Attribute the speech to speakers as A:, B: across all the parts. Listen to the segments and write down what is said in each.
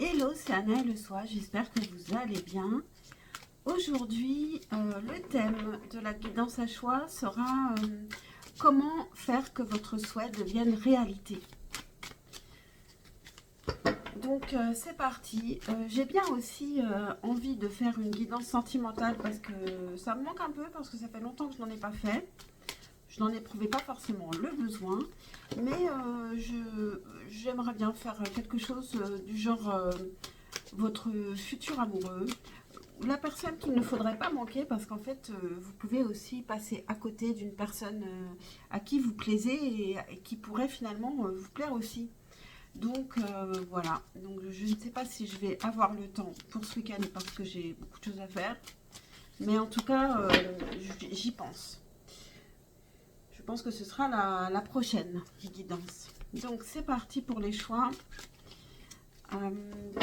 A: Hello, c'est Anna et le soir, j'espère que vous allez bien. Aujourd'hui, le thème de la guidance à choix sera comment faire que votre souhait devienne réalité. Donc c'est parti. J'ai bien aussi envie de faire une guidance sentimentale parce que ça me manque un peu, parce que ça fait longtemps que je n'en ai pas fait. Je n'en éprouvais pas forcément le besoin, mais j'aimerais bien faire quelque chose du genre votre futur amoureux, la personne qu'il ne faudrait pas manquer, parce qu'en fait, vous pouvez aussi passer à côté d'une personne à qui vous plaisez et qui pourrait finalement vous plaire aussi. Donc voilà, donc je ne sais pas si je vais avoir le temps pour ce week-end parce que j'ai beaucoup de choses à faire, mais en tout cas, j'y pense. Je pense que ce sera la prochaine guidance. Donc c'est parti pour les choix.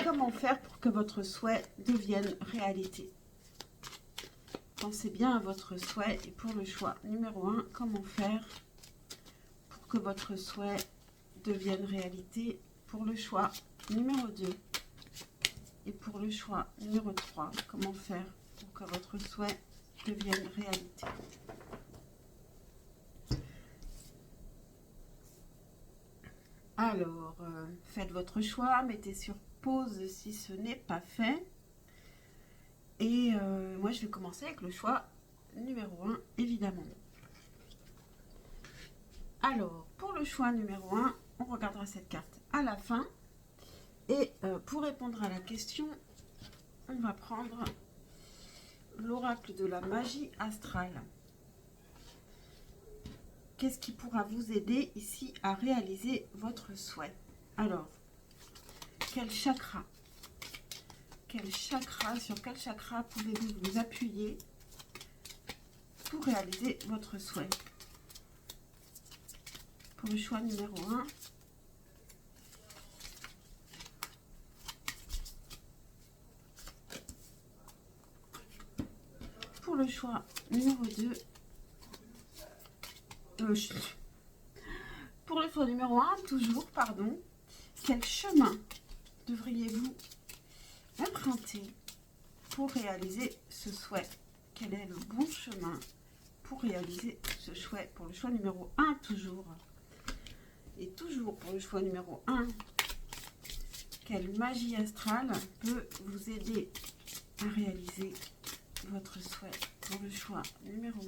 A: Comment faire pour que votre souhait devienne réalité? Pensez bien à votre souhait. Et pour le choix numéro 1, comment faire pour que votre souhait devienne réalité? Pour le choix numéro 2 et pour le choix numéro 3, comment faire pour que votre souhait devienne réalité? Alors, faites votre choix, mettez sur pause si ce n'est pas fait. Et moi, je vais commencer avec le choix numéro 1, évidemment. Alors, pour le choix numéro 1, on regardera cette carte à la fin. Et pour répondre à la question, on va prendre l'oracle de la magie astrale. Qu'est-ce qui pourra vous aider ici à réaliser votre souhait? Alors, quel chakra? Sur quel chakra pouvez-vous vous appuyer pour réaliser votre souhait? Pour le choix numéro 1, pour le choix numéro 2, pour le choix numéro 1, toujours, pardon, quel chemin devriez-vous emprunter pour réaliser ce souhait? Quel est le bon chemin pour réaliser ce souhait? Pour le choix numéro 1, toujours. Et toujours pour le choix numéro 1, quelle magie astrale peut vous aider à réaliser votre souhait? Pour le choix numéro 1,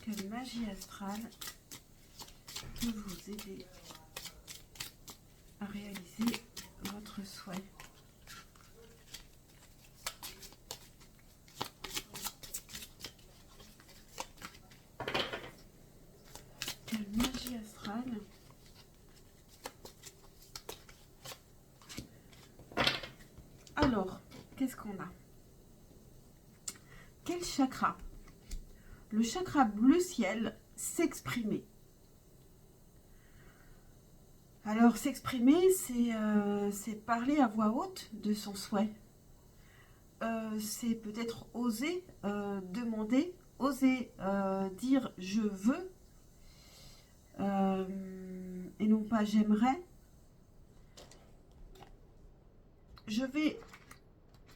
A: quelle magie astrale peut vous aider à réaliser votre souhait? Quelle magie astrale Alors, qu'est-ce qu'on a? Quel chakra? Le chakra bleu ciel, s'exprimer. Alors, s'exprimer, c'est parler à voix haute de son souhait. C'est peut-être oser demander, oser dire je veux et non pas j'aimerais. Je vais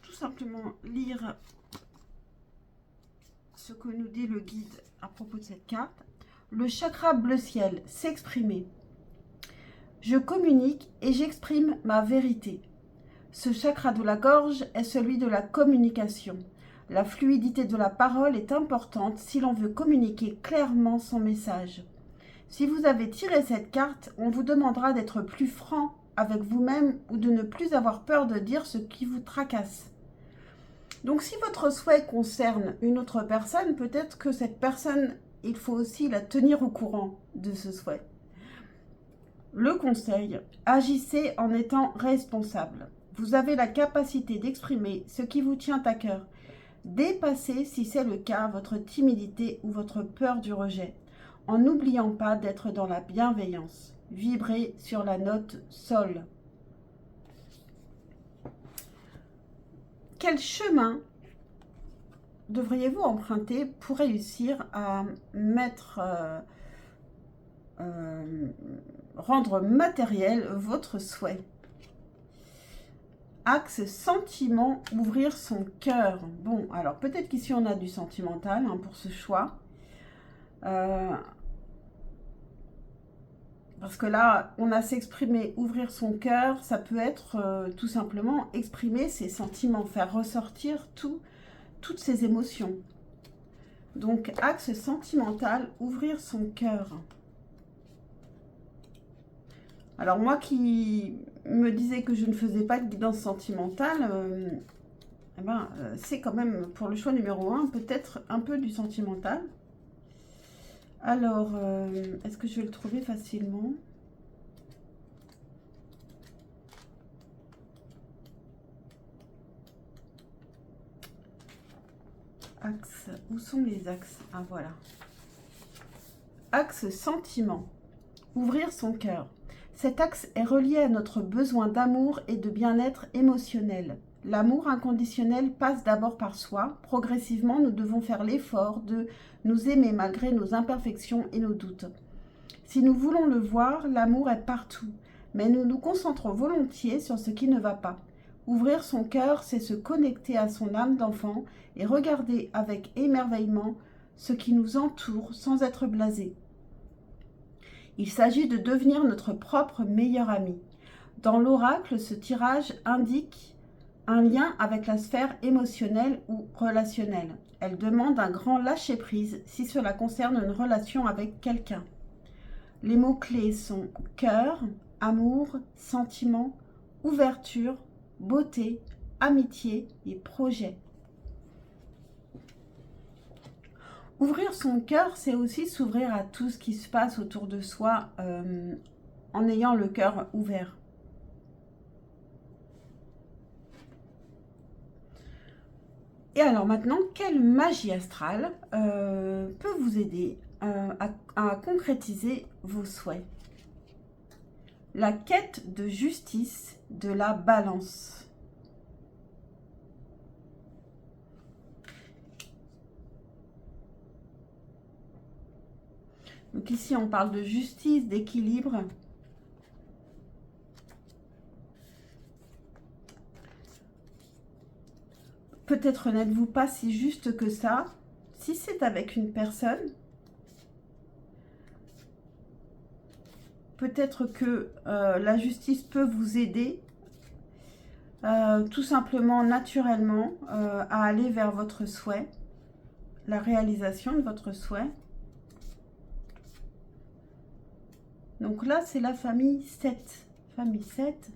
A: tout simplement lire ce que nous dit le guide à propos de cette carte. Le chakra bleu ciel, s'exprimer. Je communique et j'exprime ma vérité. Ce chakra de la gorge est celui de la communication. La fluidité de la parole est importante si l'on veut communiquer clairement son message. Si vous avez tiré cette carte, on vous demandera d'être plus franc avec vous-même ou de ne plus avoir peur de dire ce qui vous tracasse. Donc si votre souhait concerne une autre personne, peut-être que cette personne, il faut aussi la tenir au courant de ce souhait. Le conseil, agissez en étant responsable. Vous avez la capacité d'exprimer ce qui vous tient à cœur. Dépassez, si c'est le cas, votre timidité ou votre peur du rejet, en n'oubliant pas d'être dans la bienveillance. Vibrez sur la note sol. Quel chemin devriez-vous emprunter pour réussir à mettre rendre matériel votre souhait. Axe sentiment, ouvrir son cœur. Bon, alors peut-être qu'ici on a du sentimental hein, pour ce choix. Parce que là, on a s'exprimer, ouvrir son cœur, ça peut être tout simplement exprimer ses sentiments, faire ressortir toutes ses émotions. Donc, axe sentimental, ouvrir son cœur. Alors, moi qui me disais que je ne faisais pas de guidance sentimentale, c'est quand même, pour le choix numéro 1, peut-être un peu du sentimental. Alors, est-ce que je vais le trouver facilement ? Axe, où sont les axes? Ah, voilà. Axe sentiment, ouvrir son cœur. Cet axe est relié à notre besoin d'amour et de bien-être émotionnel. L'amour inconditionnel passe d'abord par soi. Progressivement, nous devons faire l'effort de nous aimer malgré nos imperfections et nos doutes. Si nous voulons le voir, l'amour est partout, mais nous nous concentrons volontiers sur ce qui ne va pas. Ouvrir son cœur, c'est se connecter à son âme d'enfant et regarder avec émerveillement ce qui nous entoure sans être blasé. Il s'agit de devenir notre propre meilleur ami. Dans l'oracle, ce tirage indique un lien avec la sphère émotionnelle ou relationnelle. Elle demande un grand lâcher-prise si cela concerne une relation avec quelqu'un. Les mots-clés sont cœur, amour, sentiment, ouverture, beauté, amitié et projet. Ouvrir son cœur, c'est aussi s'ouvrir à tout ce qui se passe autour de soi en ayant le cœur ouvert. Et alors maintenant, quelle magie astrale peut vous aider à concrétiser vos souhaits? La quête de justice de la balance. Donc ici, on parle de justice, d'équilibre. Peut-être n'êtes-vous pas si juste que ça. Si c'est avec une personne, peut-être que la justice peut vous aider tout simplement, naturellement, à aller vers votre souhait, la réalisation de votre souhait. Donc là, c'est la famille 7. Famille 7.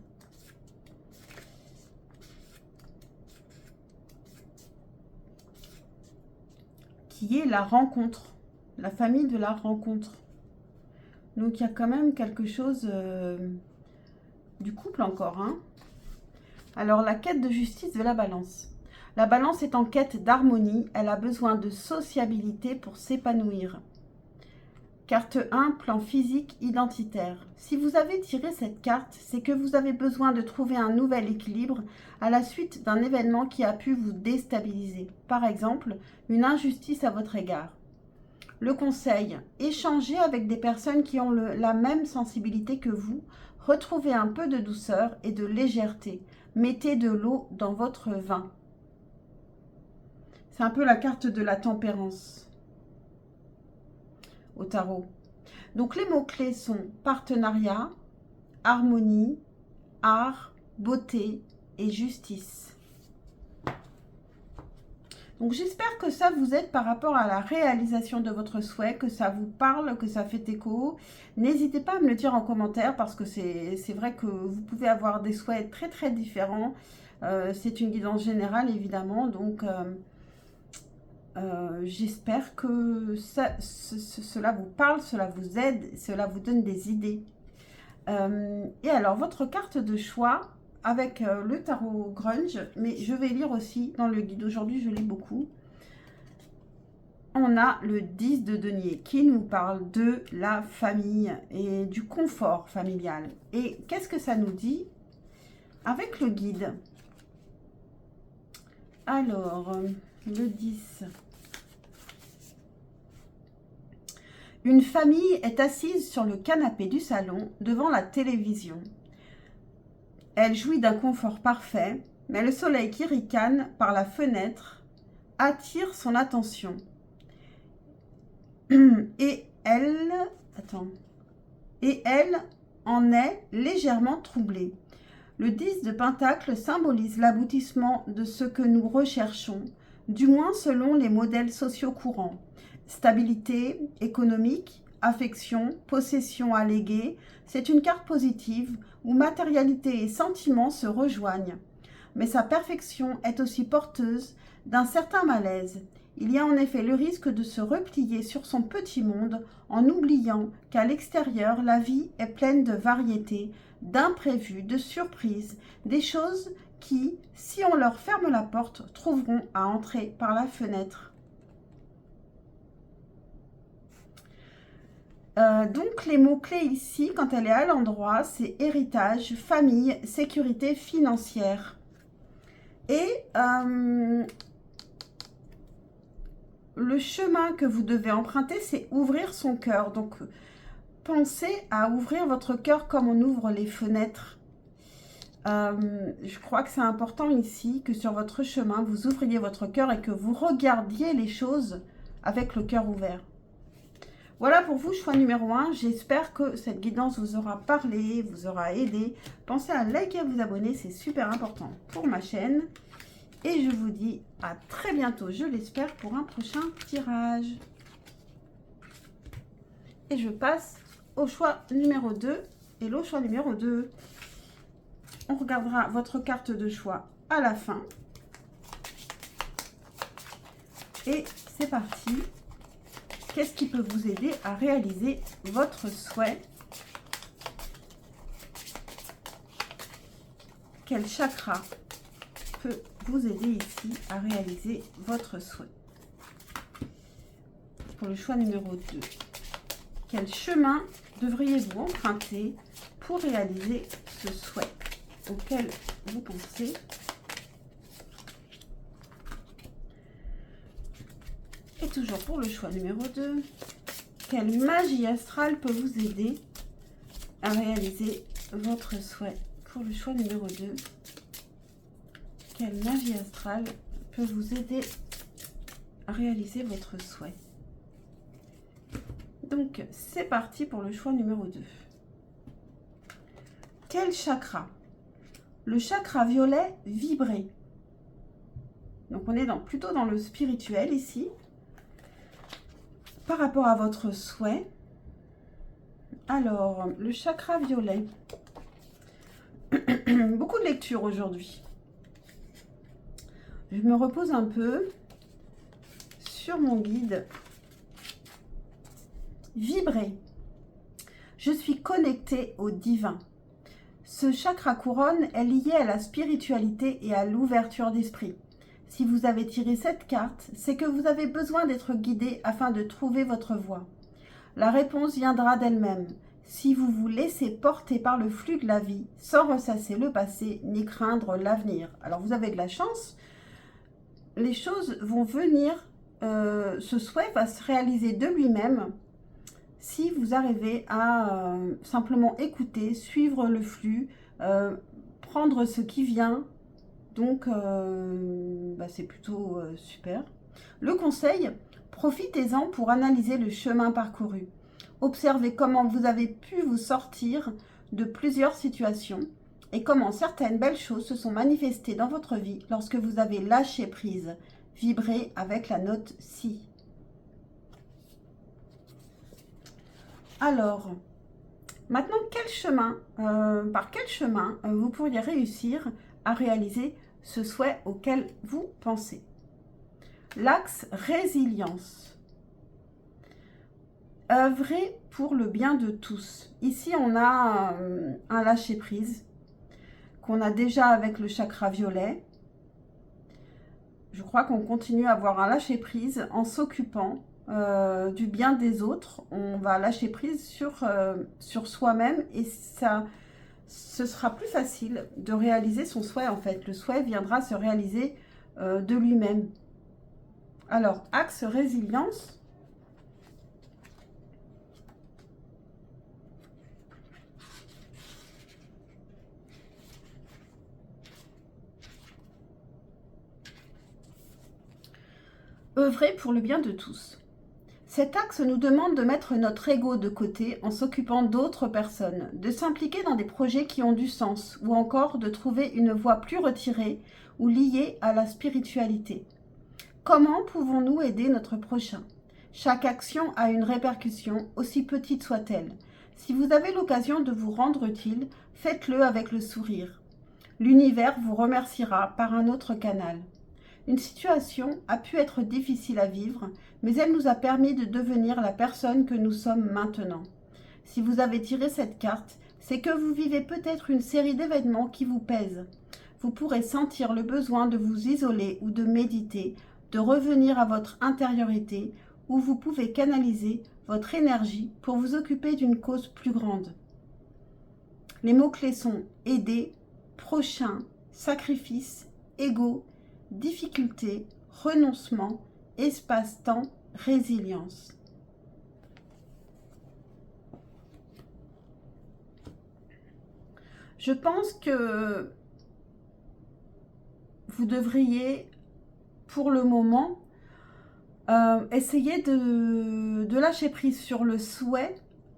A: Qui est la rencontre. La famille de la rencontre. Donc, il y a quand même quelque chose du couple encore. Hein. Alors, la quête de justice de la balance. La balance est en quête d'harmonie. Elle a besoin de sociabilité pour s'épanouir. Carte 1, plan physique identitaire. Si vous avez tiré cette carte, c'est que vous avez besoin de trouver un nouvel équilibre à la suite d'un événement qui a pu vous déstabiliser. Par exemple, une injustice à votre égard. Le conseil, échangez avec des personnes qui ont la même sensibilité que vous. Retrouvez un peu de douceur et de légèreté. Mettez de l'eau dans votre vin. C'est un peu la carte de la tempérance au tarot. Donc les mots-clés sont partenariat, harmonie, art, beauté et justice. Donc j'espère que ça vous aide par rapport à la réalisation de votre souhait, que ça vous parle, que ça fait écho. N'hésitez pas à me le dire en commentaire parce que c'est vrai que vous pouvez avoir des souhaits très très différents. C'est une guidance générale évidemment, donc j'espère que cela vous parle, cela vous aide, cela vous donne des idées. Et alors, votre carte de choix avec le tarot grunge, mais je vais lire aussi dans le guide. Aujourd'hui, je lis beaucoup. On a le 10 de denier qui nous parle de la famille et du confort familial. Et qu'est-ce que ça nous dit avec le guide? Alors, le 10. Une famille est assise sur le canapé du salon devant la télévision. Elle jouit d'un confort parfait, mais le soleil qui ricane par la fenêtre attire son attention. Et elle en est légèrement troublée. Le 10 de Pentacle symbolise l'aboutissement de ce que nous recherchons, du moins selon les modèles sociaux courants. Stabilité économique, affection, possession alléguée, c'est une carte positive où matérialité et sentiments se rejoignent. Mais sa perfection est aussi porteuse d'un certain malaise. Il y a en effet le risque de se replier sur son petit monde en oubliant qu'à l'extérieur, la vie est pleine de variétés, d'imprévus, de surprises, des choses qui, si on leur ferme la porte, trouveront à entrer par la fenêtre. Donc les mots-clés ici, quand elle est à l'endroit, c'est héritage, famille, sécurité financière. Et le chemin que vous devez emprunter, c'est ouvrir son cœur. Donc pensez à ouvrir votre cœur comme on ouvre les fenêtres. Je crois que c'est important ici que sur votre chemin, vous ouvriez votre cœur et que vous regardiez les choses avec le cœur ouvert. Voilà pour vous, choix numéro 1. J'espère que cette guidance vous aura parlé, vous aura aidé. Pensez à liker et vous abonner, c'est super important pour ma chaîne. Et je vous dis à très bientôt, je l'espère, pour un prochain tirage. Et je passe au choix numéro 2. Et le choix numéro 2, on regardera votre carte de choix à la fin. Et c'est parti. Qu'est-ce qui peut vous aider à réaliser votre souhait? Quel chakra peut vous aider ici à réaliser votre souhait? Pour le choix numéro 2, quel chemin devriez-vous emprunter pour réaliser ce souhait auquel vous pensez? Et toujours pour le choix numéro 2, quelle magie astrale peut vous aider à réaliser votre souhait? Pour le choix numéro 2, quelle magie astrale peut vous aider à réaliser votre souhait? Donc, c'est parti pour le choix numéro 2. Quel chakra? Le chakra violet vibré. Donc, on est plutôt dans le spirituel ici. Par rapport à votre souhait, alors, le chakra violet. Beaucoup de lectures aujourd'hui. Je me repose un peu sur mon guide. Vibrer. Je suis connectée au divin. Ce chakra couronne est lié à la spiritualité et à l'ouverture d'esprit. Si vous avez tiré cette carte, c'est que vous avez besoin d'être guidé afin de trouver votre voie. La réponse viendra d'elle-même, si vous vous laissez porter par le flux de la vie, sans ressasser le passé ni craindre l'avenir. Alors vous avez de la chance, les choses vont venir, ce souhait va se réaliser de lui-même, si vous arrivez à simplement écouter, suivre le flux, prendre ce qui vient. Donc, c'est plutôt super. Le conseil, profitez-en pour analyser le chemin parcouru. Observez comment vous avez pu vous sortir de plusieurs situations et comment certaines belles choses se sont manifestées dans votre vie lorsque vous avez lâché prise. Vibrez avec la note Si. Alors, maintenant, par quel chemin vous pourriez réussir à réaliser ce souhait auquel vous pensez? L'axe résilience. Œuvrer pour le bien de tous. Ici, on a un lâcher-prise qu'on a déjà avec le chakra violet. Je crois qu'on continue à avoir un lâcher-prise en s'occupant du bien des autres. On va lâcher prise sur soi-même et ce sera plus facile de réaliser son souhait en fait. Le souhait viendra se réaliser de lui-même. Alors, axe résilience. œuvrer pour le bien de tous. Cet axe nous demande de mettre notre ego de côté en s'occupant d'autres personnes, de s'impliquer dans des projets qui ont du sens ou encore de trouver une voie plus retirée ou liée à la spiritualité. Comment pouvons-nous aider notre prochain ? Chaque action a une répercussion, aussi petite soit-elle. Si vous avez l'occasion de vous rendre utile, faites-le avec le sourire. L'univers vous remerciera par un autre canal. Une situation a pu être difficile à vivre, mais elle nous a permis de devenir la personne que nous sommes maintenant. Si vous avez tiré cette carte, c'est que vous vivez peut-être une série d'événements qui vous pèsent. Vous pourrez sentir le besoin de vous isoler ou de méditer, de revenir à votre intériorité, où vous pouvez canaliser votre énergie pour vous occuper d'une cause plus grande. Les mots-clés sont aider, prochain, sacrifice, ego, difficulté, renoncement, espace-temps, résilience. Je pense que vous devriez, pour le moment, essayer de lâcher prise sur le souhait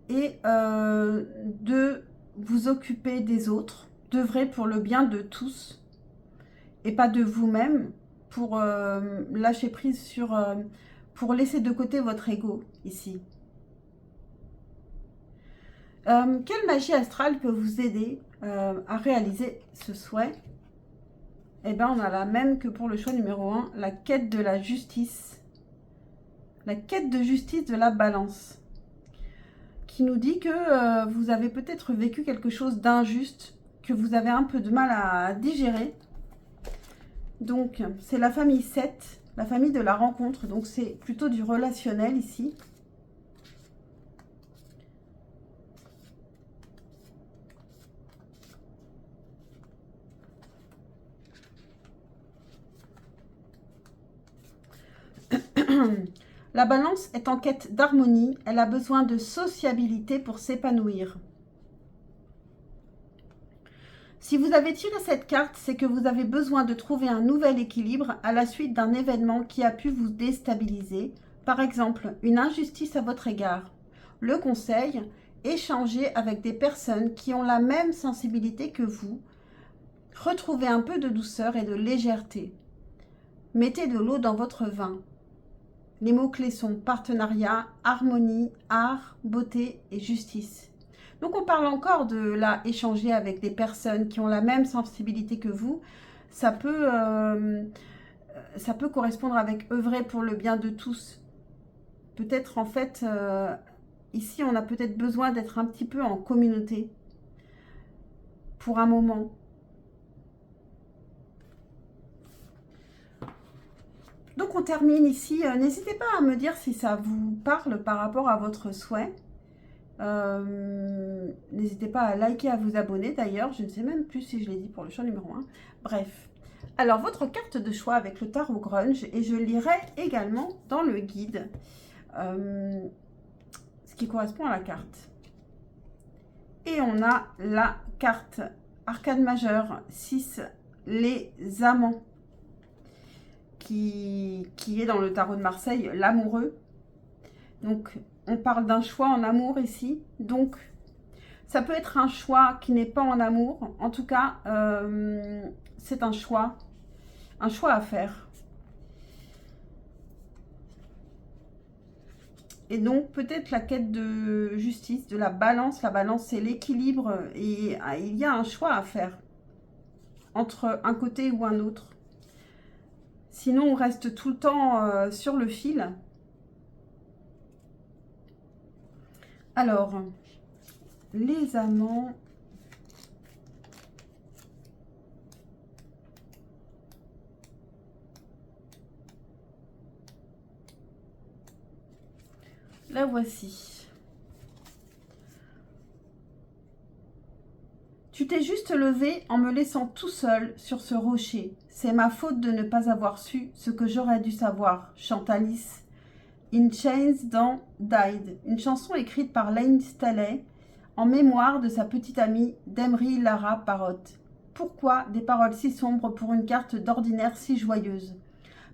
A: et de vous occuper des autres, d'œuvrer pour le bien de tous et pas de vous-même, pour lâcher prise sur, pour laisser de côté votre ego ici. Quelle magie astrale peut vous aider à réaliser ce souhait? Eh bien, on a la même que pour le choix numéro 1, la quête de la justice. La quête de justice de la balance. Qui nous dit que vous avez peut-être vécu quelque chose d'injuste, que vous avez un peu de mal à digérer. Donc, c'est la famille 7, la famille de la rencontre. Donc, c'est plutôt du relationnel ici. La balance est en quête d'harmonie. Elle a besoin de sociabilité pour s'épanouir. Si vous avez tiré cette carte, c'est que vous avez besoin de trouver un nouvel équilibre à la suite d'un événement qui a pu vous déstabiliser. Par exemple, une injustice à votre égard. Le conseil, échangez avec des personnes qui ont la même sensibilité que vous. Retrouvez un peu de douceur et de légèreté. Mettez de l'eau dans votre vin. Les mots-clés sont partenariat, harmonie, art, beauté et justice. Donc on parle encore de là, échanger avec des personnes qui ont la même sensibilité que vous. Ça peut correspondre avec œuvrer pour le bien de tous. Peut-être en fait, ici on a peut-être besoin d'être un petit peu en communauté pour un moment. Donc on termine ici. N'hésitez pas à me dire si ça vous parle par rapport à votre souhait. N'hésitez pas à liker, à vous abonner d'ailleurs. Je ne sais même plus si je l'ai dit pour le choix numéro 1. Bref. Alors votre carte de choix avec le tarot grunge. Et je lirai également dans le guide ce qui correspond à la carte. Et on a la carte arcane majeure 6, les amants. Qui est dans le tarot de Marseille, l'amoureux. Donc, on parle d'un choix en amour ici. Donc, ça peut être un choix qui n'est pas en amour. En tout cas, c'est un choix à faire. Et donc, peut-être la quête de justice, de la balance. La balance, c'est l'équilibre. Et il y a un choix à faire entre un côté ou un autre. Sinon, on reste tout le temps sur le fil. Alors, les amants. La voici. Tu t'es juste levé en me laissant tout seul sur ce rocher. C'est ma faute de ne pas avoir su ce que j'aurais dû savoir, chante Alice in Chains dans Died, une chanson écrite par Layne Staley en mémoire de sa petite amie Demery Lara Parrott. Pourquoi des paroles si sombres pour une carte d'ordinaire si joyeuse?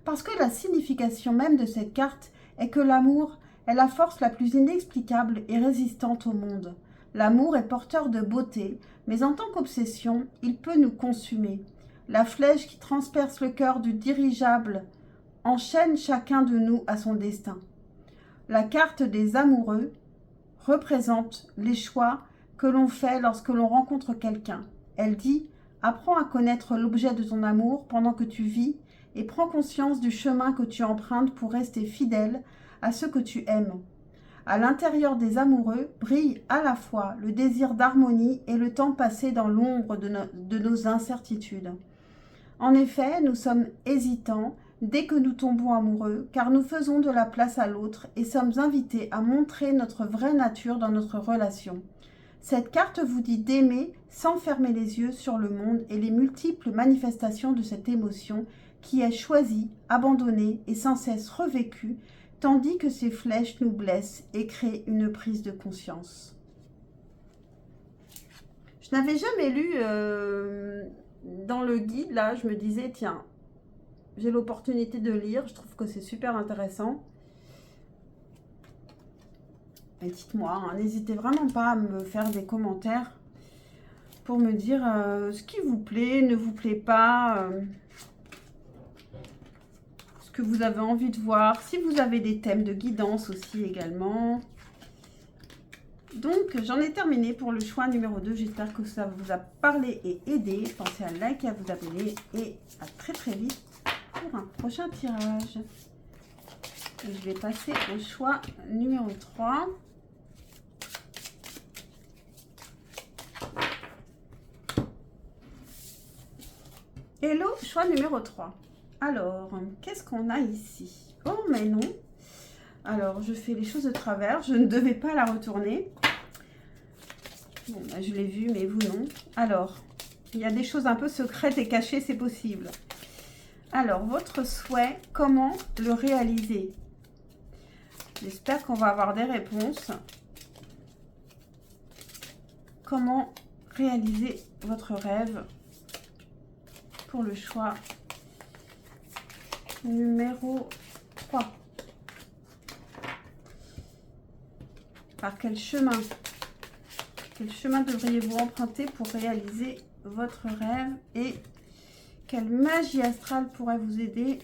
A: Parce que la signification même de cette carte est que l'amour est la force la plus inexplicable et résistante au monde. L'amour est porteur de beauté, mais en tant qu'obsession, il peut nous consumer. La flèche qui transperce le cœur du dirigeable enchaîne chacun de nous à son destin. La carte des amoureux représente les choix que l'on fait lorsque l'on rencontre quelqu'un. Elle dit « Apprends à connaître l'objet de ton amour pendant que tu vis et prends conscience du chemin que tu empruntes pour rester fidèle à ce que tu aimes. » À l'intérieur des amoureux brille à la fois le désir d'harmonie et le temps passé dans l'ombre de nos incertitudes. En effet, nous sommes hésitants dès que nous tombons amoureux, car nous faisons de la place à l'autre et sommes invités à montrer notre vraie nature dans notre relation. Cette carte vous dit d'aimer sans fermer les yeux sur le monde et les multiples manifestations de cette émotion qui est choisie, abandonnée et sans cesse revécue, tandis que ces flèches nous blessent et créent une prise de conscience. Je n'avais jamais lu dans le guide, là, je me disais, tiens, j'ai l'opportunité de lire, je trouve que c'est super intéressant. Et dites-moi, hein, n'hésitez vraiment pas à me faire des commentaires pour me dire ce qui vous plaît, ne vous plaît pas, ce que vous avez envie de voir, si vous avez des thèmes de guidance aussi également. Donc, j'en ai terminé pour le choix numéro 2. J'espère que ça vous a parlé et aidé. Pensez à liker, à vous abonner et à très très vite pour un prochain tirage. Et je vais passer au choix numéro 3. Hello, choix numéro 3. Alors, qu'est-ce qu'on a ici? Oh, mais non. Alors, je fais les choses de travers. Je ne devais pas la retourner. Bon, bah, je l'ai vu, mais vous non. Alors, il y a des choses un peu secrètes et cachées, c'est possible. Alors, votre souhait, comment le réaliser? J'espère qu'on va avoir des réponses. Comment réaliser votre rêve pour le choix numéro 3? Par quel chemin? Quel chemin devriez-vous emprunter pour réaliser votre rêve? Et quelle magie astrale pourrait vous aider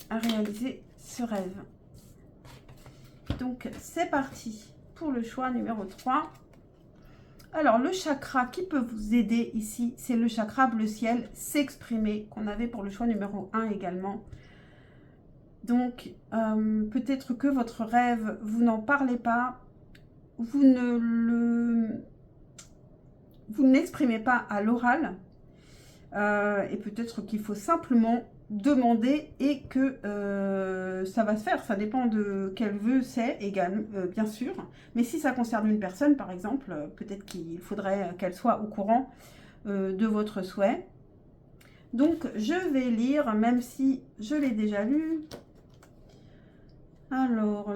A: à réaliser ce rêve? Donc, c'est parti pour le choix numéro 3. Alors, le chakra qui peut vous aider ici, c'est le chakra bleu ciel, s'exprimer, qu'on avait pour le choix numéro 1 également. Donc, peut-être que votre rêve, vous n'en parlez pas, vous n'exprimez pas à l'oral, et peut-être qu'il faut simplement demander et que ça va se faire. Ça dépend de quel vœu c'est également, bien sûr. Mais si ça concerne une personne, par exemple, peut-être qu'il faudrait qu'elle soit au courant de votre souhait. Donc, je vais lire, même si je l'ai déjà lu. Alors,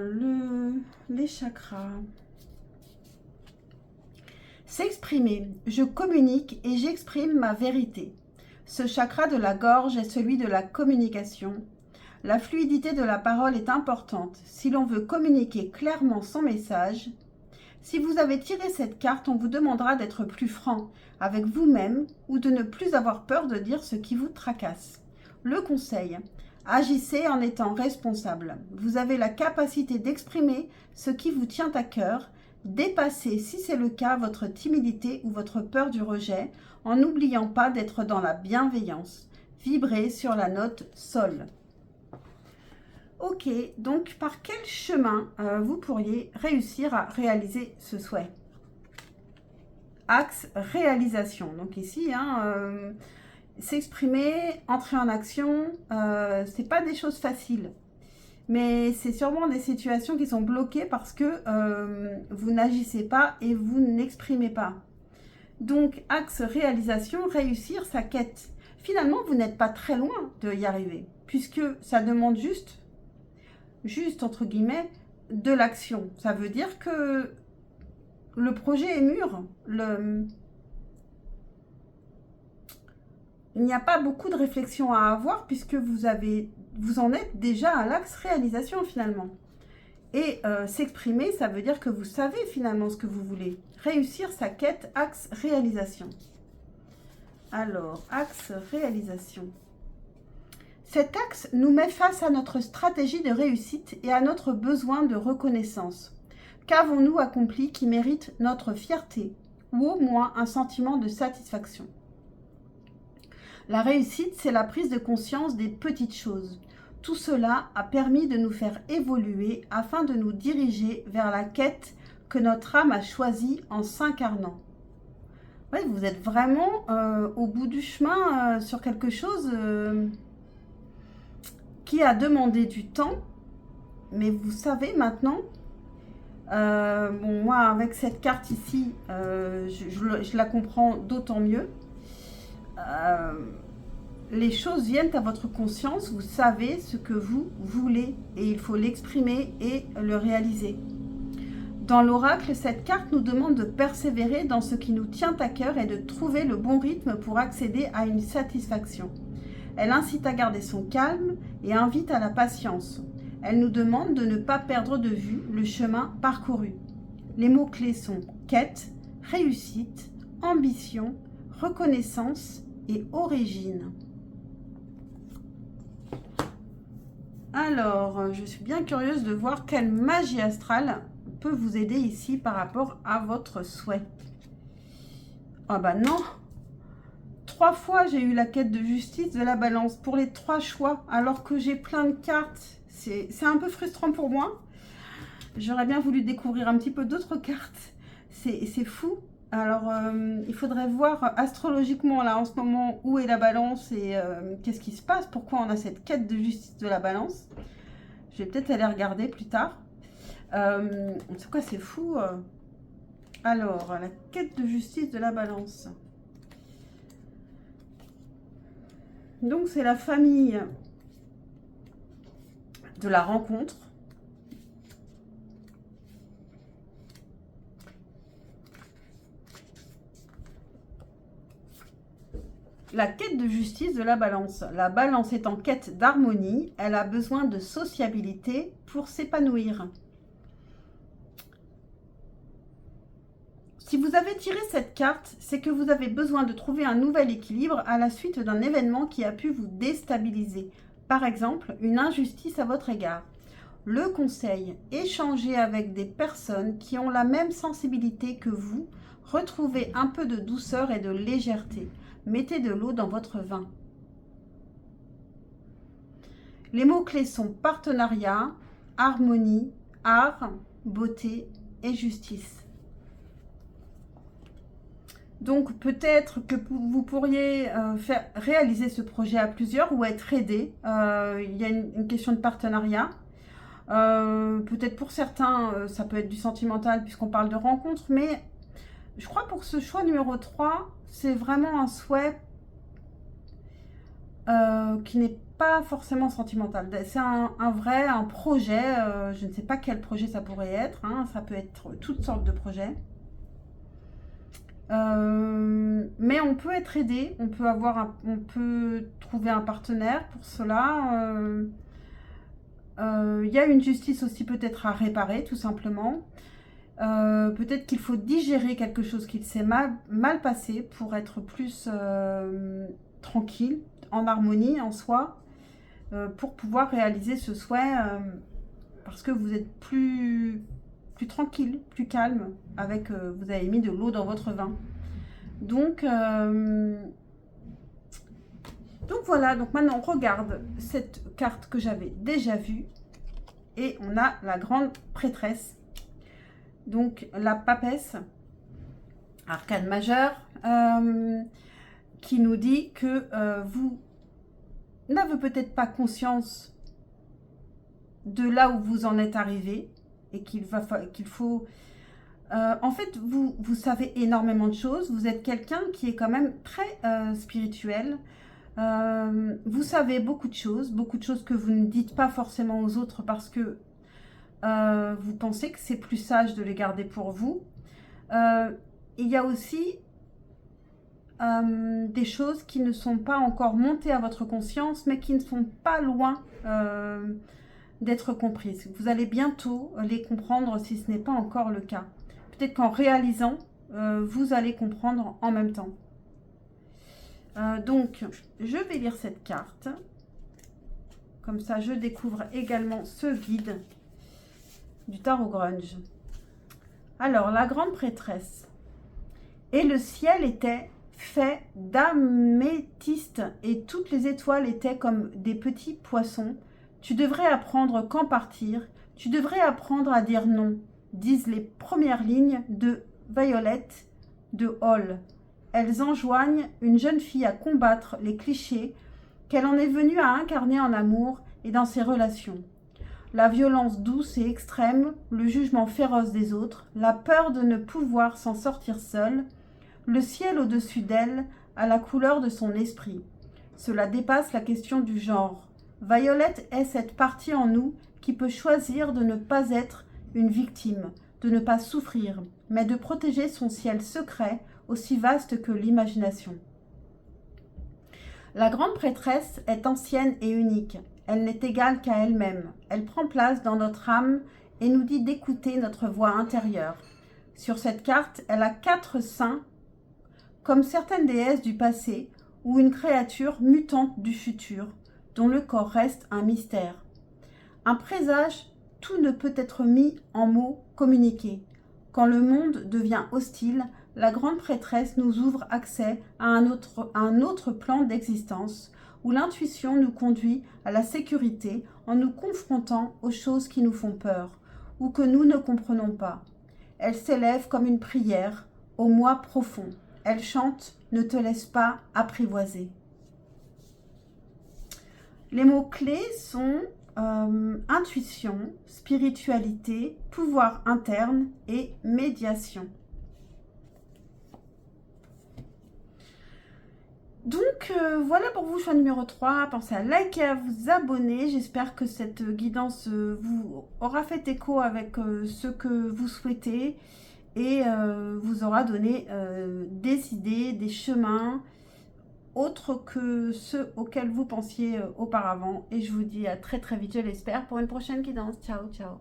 A: les chakras. S'exprimer. Je communique et j'exprime ma vérité. Ce chakra de la gorge est celui de la communication. La fluidité de la parole est importante si l'on veut communiquer clairement son message. Si vous avez tiré cette carte, on vous demandera d'être plus franc avec vous-même ou de ne plus avoir peur de dire ce qui vous tracasse. Le conseil, agissez en étant responsable. Vous avez la capacité d'exprimer ce qui vous tient à cœur. Dépassez, si c'est le cas, votre timidité ou votre peur du rejet, en n'oubliant pas d'être dans la bienveillance. Vibrez sur la note Sol. Ok, donc par quel chemin vous pourriez réussir à réaliser ce souhait? Axe réalisation. Donc ici, s'exprimer, entrer en action, c'est pas des choses faciles. Mais c'est sûrement des situations qui sont bloquées parce que vous n'agissez pas et vous n'exprimez pas. Donc, axe réalisation, réussir sa quête. Finalement, vous n'êtes pas très loin de y arriver, puisque ça demande juste entre guillemets, de l'action. Ça veut dire que le projet est mûr. il n'y a pas beaucoup de réflexion à avoir puisque vous en êtes déjà à l'axe réalisation finalement. Et s'exprimer, ça veut dire que vous savez finalement ce que vous voulez. Réussir sa quête, axe réalisation. Alors, axe réalisation. Cet axe nous met face à notre stratégie de réussite et à notre besoin de reconnaissance. Qu'avons-nous accompli qui mérite notre fierté ou au moins un sentiment de satisfaction? La réussite, c'est la prise de conscience des petites choses. Tout cela a permis de nous faire évoluer afin de nous diriger vers la quête que notre âme a choisie en s'incarnant. Oui, vous êtes vraiment au bout du chemin sur quelque chose qui a demandé du temps, mais vous savez maintenant, bon, moi avec cette carte ici, je la comprends d'autant mieux. Les choses viennent à votre conscience, vous savez ce que vous voulez et il faut l'exprimer et le réaliser. Dans l'oracle, cette carte nous demande de persévérer dans ce qui nous tient à cœur et de trouver le bon rythme pour accéder à une satisfaction. Elle incite à garder son calme et invite à la patience. Elle nous demande de ne pas perdre de vue le chemin parcouru. Les mots-clés sont quête, réussite, ambition, reconnaissance et origine. Alors, je suis bien curieuse de voir quelle magie astrale peut vous aider ici par rapport à votre souhait. Ah bah non! 3 fois, j'ai eu la quête de justice de la balance pour les 3 choix, alors que j'ai plein de cartes. C'est un peu frustrant pour moi. J'aurais bien voulu découvrir un petit peu d'autres cartes. C'est fou. Alors, il faudrait voir astrologiquement, là, en ce moment, où est la balance et qu'est-ce qui se passe. Pourquoi on a cette quête de justice de la balance. Je vais peut-être aller regarder plus tard. En tout cas, c'est fou. Alors, la quête de justice de la balance. Donc, c'est la famille de la rencontre. La quête de justice de la balance. La balance est en quête d'harmonie. Elle a besoin de sociabilité pour s'épanouir. Si vous avez tiré cette carte, c'est que vous avez besoin de trouver un nouvel équilibre à la suite d'un événement qui a pu vous déstabiliser. Par exemple, une injustice à votre égard. Le conseil, échangez avec des personnes qui ont la même sensibilité que vous. Retrouvez un peu de douceur et de légèreté. Mettez de l'eau dans votre vin. Les mots-clés sont partenariat, harmonie, art, beauté et justice. Donc peut-être que vous pourriez réaliser ce projet à plusieurs ou être aidé. Il y a une question de partenariat. Peut-être pour certains, ça peut être du sentimental puisqu'on parle de rencontre, mais je crois pour ce choix numéro 3, c'est vraiment un souhait qui n'est pas forcément sentimental. C'est un projet, je ne sais pas quel projet ça pourrait être, hein, ça peut être toutes sortes de projets. Mais on peut être aidé, on peut trouver un partenaire pour cela. Il y a une justice aussi peut-être à réparer, tout simplement. Peut-être qu'il faut digérer quelque chose qui s'est mal passé pour être plus tranquille, en harmonie en soi, pour pouvoir réaliser ce souhait, parce que vous êtes plus tranquille, plus calme, avec vous avez mis de l'eau dans votre vin. Donc voilà, donc maintenant on regarde cette carte que j'avais déjà vue et on a la grande prêtresse, donc la papesse, arcane majeure, qui nous dit que vous n'avez peut-être pas conscience de là où vous en êtes arrivé et qu'il faut... en fait, vous savez énormément de choses. Vous êtes quelqu'un qui est quand même très spirituel. Vous savez beaucoup de choses que vous ne dites pas forcément aux autres parce que vous pensez que c'est plus sage de les garder pour vous. Il y a aussi des choses qui ne sont pas encore montées à votre conscience, mais qui ne sont pas loin d'être comprises. Vous allez bientôt les comprendre si ce n'est pas encore le cas. Peut-être qu'en réalisant, vous allez comprendre en même temps. Donc, je vais lire cette carte. Comme ça, je découvre également ce guide du tarot grunge. Alors, la grande prêtresse. Et le ciel était fait d'améthyste et toutes les étoiles étaient comme des petits poissons. Tu devrais apprendre quand partir. Tu devrais apprendre à dire non, disent les premières lignes de Violette de Hall. Elles enjoignent une jeune fille à combattre les clichés qu'elle en est venue à incarner en amour et dans ses relations. La violence douce et extrême, le jugement féroce des autres, la peur de ne pouvoir s'en sortir seule, le ciel au-dessus d'elle a la couleur de son esprit. Cela dépasse la question du genre. Violette est cette partie en nous qui peut choisir de ne pas être une victime, de ne pas souffrir, mais de protéger son ciel secret, aussi vaste que l'imagination. La grande prêtresse est ancienne et unique. Elle n'est égale qu'à elle-même. Elle prend place dans notre âme et nous dit d'écouter notre voix intérieure. Sur cette carte, elle a 4 seins, comme certaines déesses du passé ou une créature mutante du futur, dont le corps reste un mystère. Un présage, tout ne peut être mis en mots communiqués. Quand le monde devient hostile, la grande prêtresse nous ouvre accès à un autre plan d'existence où l'intuition nous conduit à la sécurité en nous confrontant aux choses qui nous font peur ou que nous ne comprenons pas. Elle s'élève comme une prière au moi profond. Elle chante « Ne te laisse pas apprivoiser ». Les mots-clés sont intuition, spiritualité, pouvoir interne et médiation. Donc, voilà pour vous, choix numéro 3. Pensez à liker, à vous abonner. J'espère que cette guidance vous aura fait écho avec ce que vous souhaitez et vous aura donné des idées, des chemins autres que ceux auxquels vous pensiez auparavant. Et je vous dis à très très vite, je l'espère, pour une prochaine guidance. Ciao, ciao.